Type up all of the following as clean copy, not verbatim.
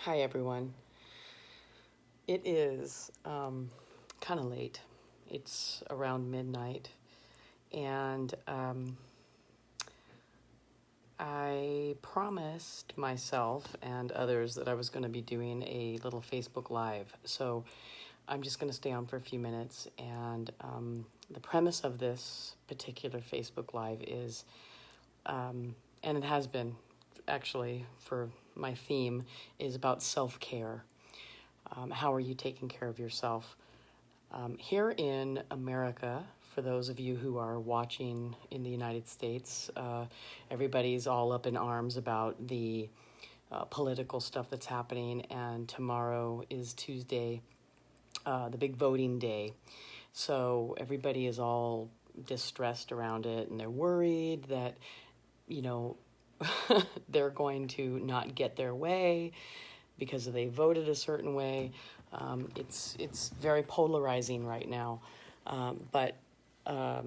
Hi, everyone. It is kind of late. It's around midnight, and I promised myself and others that I was going to be doing a little Facebook Live. So I'm just going to stay on for a few minutes. And the premise of this particular Facebook Live is, and it has been actually for my theme, is about self-care. How are you taking care of yourself? Here in America, for those of you who are watching in the United States, everybody's all up in arms about the political stuff that's happening, and tomorrow is Tuesday, the big voting day. So everybody is all distressed around it, and they're worried that, they're going to not get their way because they voted a certain way. It's very polarizing right now. But I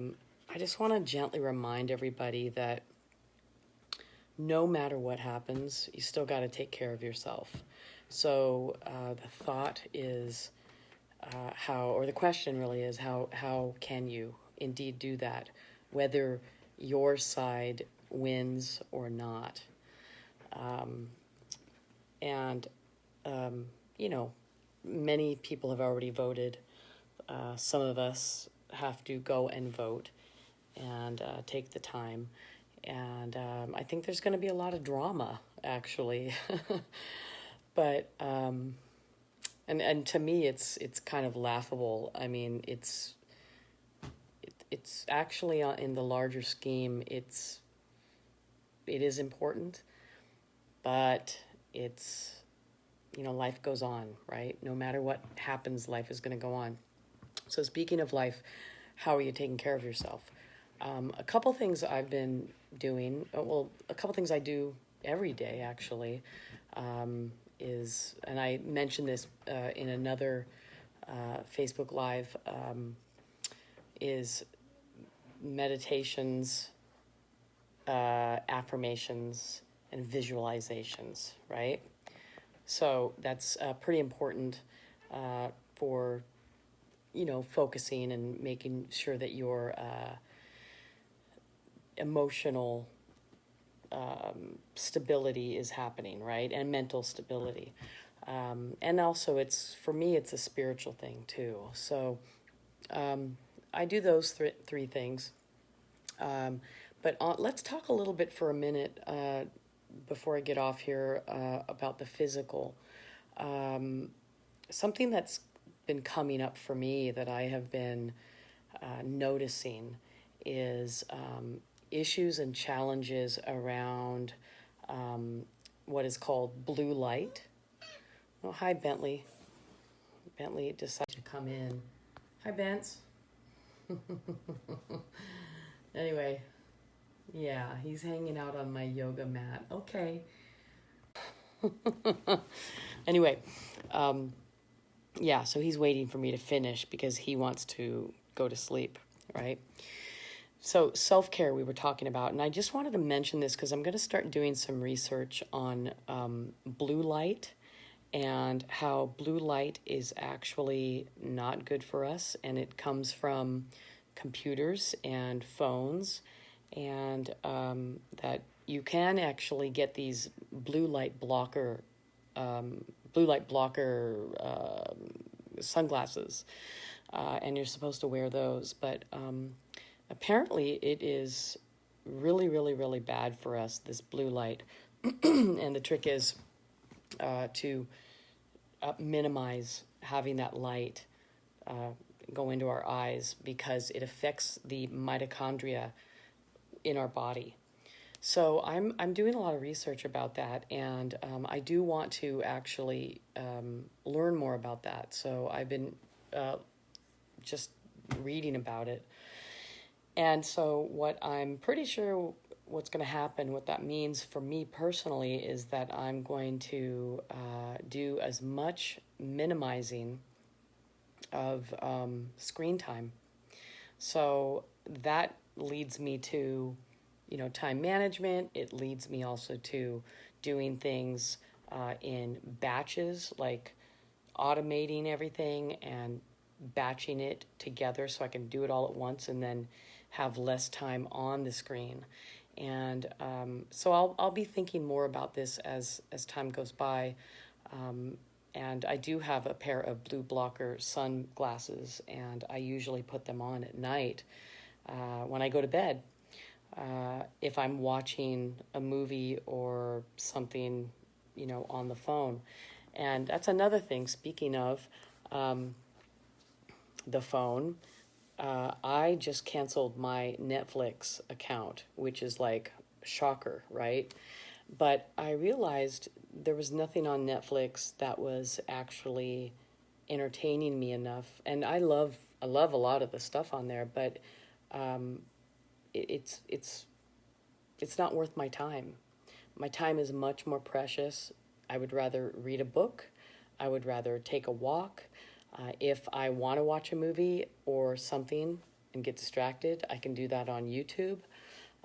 just want to gently remind everybody that no matter what happens, you still got to take care of yourself. So the thought is the question really is, how can you indeed do that, whether your side wins or not? Many people have already voted. Some of us have to go and vote and take the time. And I think there's going to be a lot of drama, actually. But, and to me, it's kind of laughable. I mean, it's actually in the larger scheme, it is important, but it's, life goes on, right? No matter what happens, life is going to go on. So speaking of life, how are you taking care of yourself? A couple things I've been doing, a couple things I do every day, actually, is, and I mentioned this in another Facebook Live, is meditations, affirmations, and visualizations, right? So that's pretty important for, focusing and making sure that your emotional stability is happening, right? And mental stability. And also for me, it's a spiritual thing too. So I do those three things. But let's talk a little bit for a minute before I get off here about the physical. Something that's been coming up for me that I have been noticing is issues and challenges around what is called blue light. Oh, hi, Bentley. Bentley decided to come in. Hi, Bence. Anyway, yeah, he's hanging out on my yoga mat. Okay. Anyway, so he's waiting for me to finish because he wants to go to sleep, right? So self-care we were talking about, and I just wanted to mention this because I'm going to start doing some research on blue light and how blue light is actually not good for us, and it comes from computers and phones, and that you can actually get these blue light blocker sunglasses, and you're supposed to wear those, but apparently it is really, really, really bad for us, this blue light. And the trick is to minimize having that light go into our eyes because it affects the mitochondria in our body. So I'm doing a lot of research about that, and I do want to actually learn more about that. So I've been just reading about it. And so what I'm pretty sure what's going to happen, what that means for me personally, is that I'm going to do as much minimizing of screen time. So that leads me to, time management. It leads me also to doing things in batches, like automating everything and batching it together so I can do it all at once and then have less time on the screen. And so I'll be thinking more about this as time goes by. And I do have a pair of blue blocker sunglasses, and I usually put them on at night when I go to bed. If I'm watching a movie or something, on the phone. And that's another thing, speaking of the phone, I just canceled my Netflix account, which is like shocker, right? But I realized there was nothing on Netflix that was actually entertaining me enough. And I love a lot of the stuff on there, but it's not worth my time. My time is much more precious. I would rather read a book. I would rather take a walk. If I want to watch a movie or something and get distracted, I can do that on YouTube.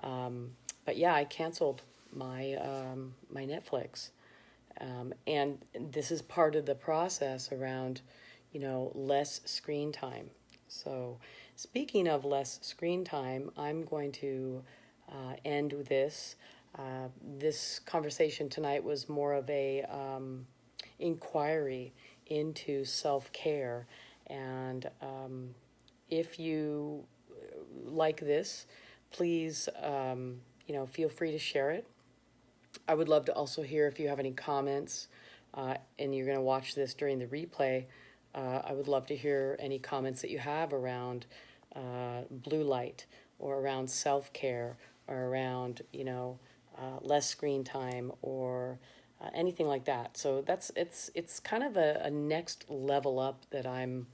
But yeah, I canceled my my Netflix. And this is part of the process around, less screen time. So speaking of less screen time, I'm going to end with this. This conversation tonight was more of a inquiry into self-care. And if you like this, please, feel free to share it. I would love to also hear if you have any comments, and you're going to watch this during the replay. I would love to hear any comments that you have around blue light or around self-care or around, less screen time or anything like that. So it's kind of a next level up that I'm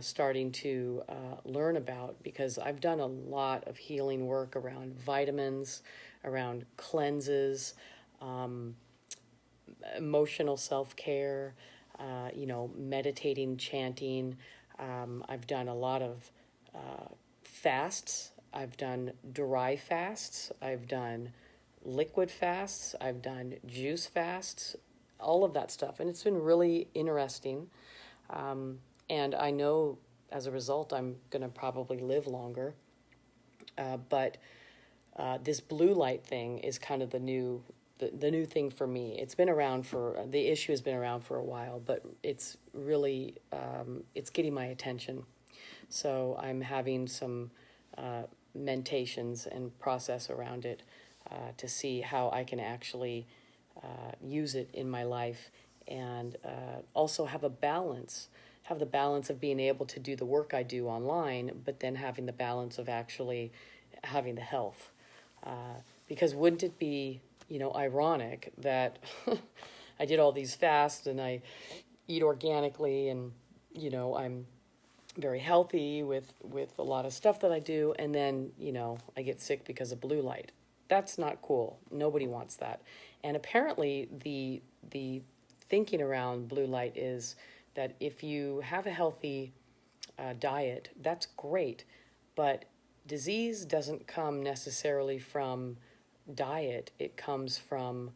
starting to learn about, because I've done a lot of healing work around vitamins, around cleanses, emotional self-care, meditating, chanting. I've done a lot of fasts. I've done dry fasts. I've done liquid fasts. I've done juice fasts, all of that stuff. And it's been really interesting. And I know as a result, I'm going to probably live longer. But this blue light thing is kind of the new thing for me. It's been around the issue has been around for a while, but it's really, it's getting my attention. So I'm having some mentations and process around it to see how I can actually use it in my life, and also have the balance of being able to do the work I do online, but then having the balance of actually having the health. Because wouldn't it be, ironic that I did all these fasts and I eat organically and, I'm very healthy with a lot of stuff that I do, and then, I get sick because of blue light. That's not cool. Nobody wants that. And apparently the thinking around blue light is that if you have a healthy diet, that's great, but disease doesn't come necessarily from diet. It comes from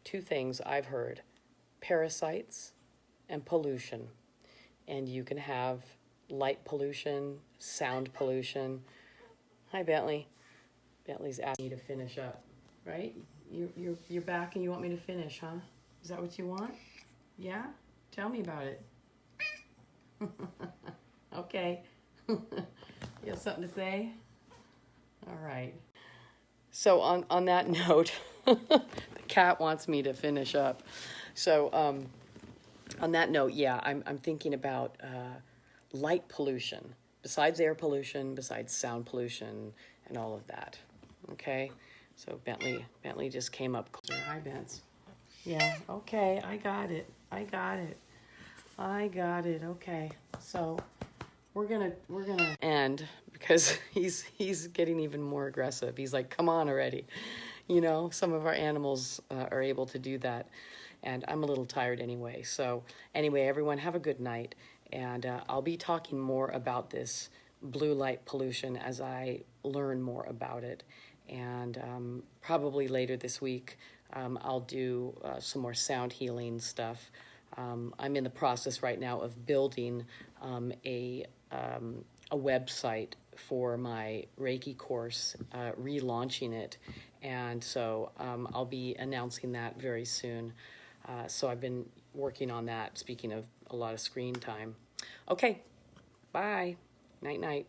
two things I've heard: parasites and pollution. And you can have light pollution, sound pollution. Hi, Bentley. Bentley's asking me to finish up, right? You're back and you want me to finish, huh? Is that what you want? Yeah? Tell me about it. Okay. You have something to say? All right. So on that note, the cat wants me to finish up. So on that note, yeah, I'm thinking about light pollution, besides air pollution, besides sound pollution, and all of that. Okay. So Bentley just came up closer. Hi, Bence. Yeah. Okay. I got it. Okay. So we're gonna end, because he's getting even more aggressive. He's like, come on already. Some of our animals are able to do that, and I'm a little tired anyway. So anyway, everyone, have a good night, and I'll be talking more about this blue light pollution as I learn more about it, and probably later this week I'll do some more sound healing stuff. I'm in the process right now of building a website for my Reiki course, relaunching it. And so I'll be announcing that very soon. So I've been working on that, speaking of a lot of screen time. Okay, bye. Night, night.